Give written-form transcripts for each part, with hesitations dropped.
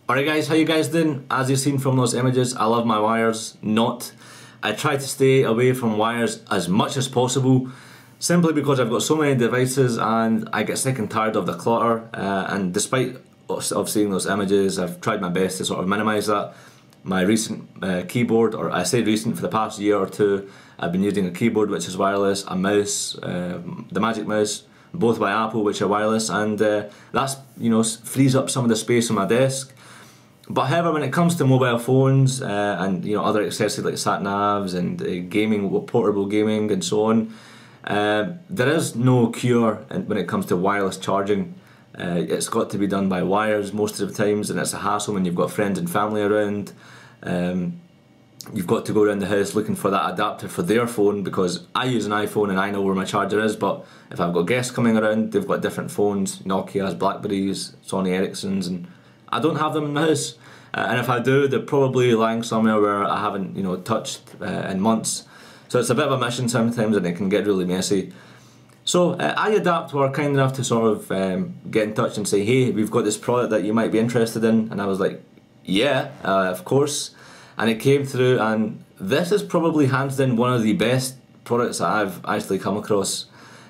Alright guys, how you guys doing? As you've seen from those images, I love my wires. I try to stay away from wires as much as possible, simply because I've got so many devices and I get sick and tired of the clutter, and despite of seeing those images, I've tried my best to sort of minimise that. My recent keyboard, or I say recent, for the past year or two, I've been using a keyboard which is wireless, a mouse, the Magic Mouse, both by Apple, which are wireless, and that's, you know, frees up some of the space on my desk. But however, when it comes to mobile phones and, you know, other accessories like sat navs and gaming, portable gaming and so on, there is no cure when it comes to wireless charging. It's got to be done by wires most of the times, and it's a hassle when you've got friends and family around. You've got to go around the house looking for that adapter for their phone, because I use an iPhone and I know where my charger is, but if I've got guests coming around, they've got different phones, Nokia's, Blackberries, Sony Ericssons, and I don't have them in the house. And if I do, they're probably lying somewhere where I haven't, you know, touched in months. So it's a bit of a mission sometimes, and it can get really messy. So iDapt were kind enough to sort of get in touch and say, hey, we've got this product that you might be interested in. And I was like, yeah, of course. And it came through, and this is probably hands down one of the best products that I've actually come across.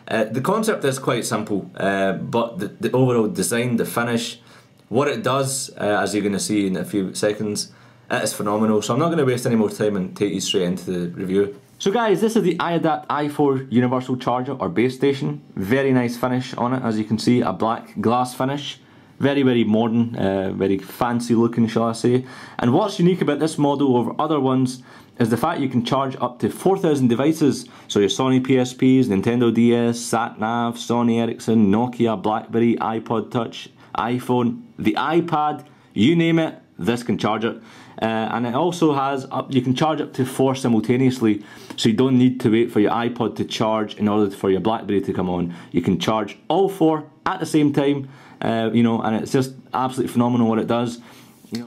The concept is quite simple, but the overall design, the finish, what it does, as you're going to see in a few seconds, it is phenomenal. So I'm not going to waste any more time and take you straight into the review. So guys, this is the iDapt i4 universal charger or base station. Very nice finish on it, as you can see, a black glass finish. Very, very modern, very fancy looking, shall I say. And what's unique about this model over other ones is the fact you can charge up to 4,000 devices. So your Sony PSPs, Nintendo DS, sat nav, Sony Ericsson, Nokia, Blackberry, iPod Touch, iPhone, the iPad, you name it, this can charge it. And it also has, you can charge up to 4 simultaneously, so you don't need to wait for your iPod to charge in order for your Blackberry to come on. You can charge all 4 at the same time, you know, and it's just absolutely phenomenal what it does.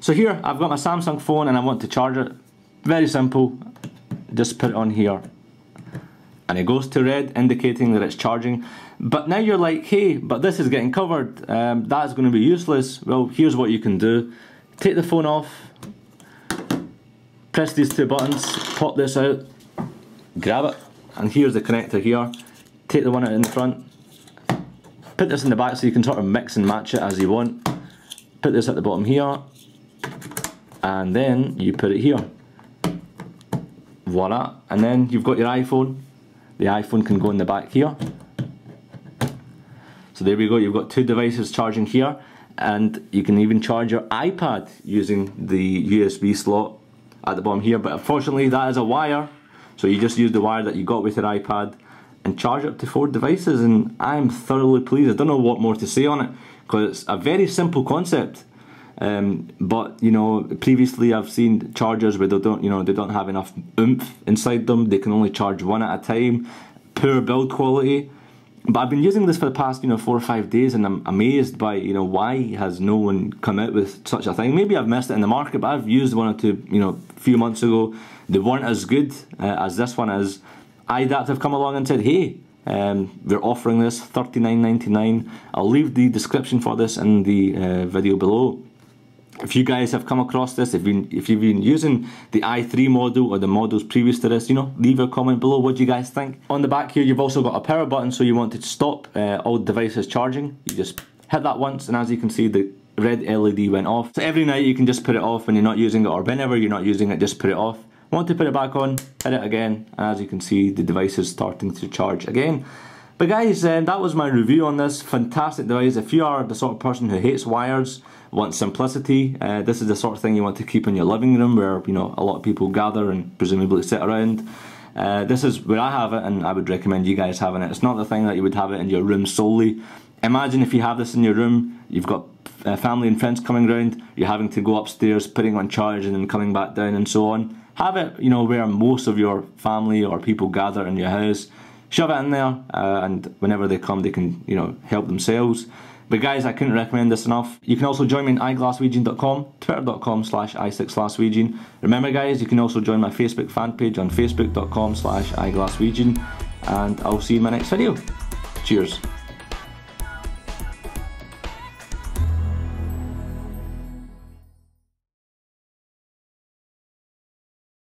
So here, I've got my Samsung phone and I want to charge it. Very simple, just put it on here. And it goes to red, indicating that it's charging. But now you're like, hey, but this is getting covered, that's going to be useless. Well, here's what you can do. Take the phone off, press these 2 buttons, pop this out, grab it, and here's the connector here. Take the one out in the front, put this in the back so you can sort of mix and match it as you want. Put this at the bottom here, and then you put it here. Voila, and then you've got your iPhone. The iPhone can go in the back here. So there we go, you've got 2 devices charging here, and you can even charge your iPad using the USB slot at the bottom here, but unfortunately that is a wire, so you just use the wire that you got with your iPad and charge up to 4 devices, and I'm thoroughly pleased. I don't know what more to say on it, because it's a very simple concept. But you know, previously I've seen chargers where they don't, you know, they don't have enough oomph inside them. They can only charge 1 at a time. Poor build quality. But I've been using this for the past, you know, 4 or 5 days, and I'm amazed by, you know, why has no one come out with such a thing. Maybe I've missed it in the market, but I've used 1 or 2, you know, a few months ago. They weren't as good as this one is. iDapt have come along and said, hey, we're offering this $39.99. I'll leave the description for this in the video below. If you guys have come across this, if you've been using the i3 model or the models previous to this, you know, leave a comment below. What do you guys think? On the back here, you've also got a power button, so you want to stop all devices charging. You just hit that once, and as you can see, the red LED went off. So every night you can just put it off when you're not using it, or whenever you're not using it, just put it off. Want to put it back on, hit it again, and as you can see, the device is starting to charge again. But guys, that was my review on this fantastic device. If you are the sort of person who hates wires, wants simplicity, this is the sort of thing you want to keep in your living room, where, you know, a lot of people gather and presumably sit around. This is where I have it, and I would recommend you guys having it. It's not the thing that you would have it in your room solely. Imagine if you have this in your room, you've got family and friends coming around, you're having to go upstairs, putting on charge, and then coming back down and so on. Have it, you know, where most of your family or people gather in your house. Shove it in there, and whenever they come, they can, you know, help themselves. But guys, I couldn't recommend this enough. You can also join me on iglasswegian.com, twitter.com/i6glasswegian. Remember guys, you can also join my Facebook fan page on facebook.com/iglasswegian, and I'll see you in my next video. Cheers.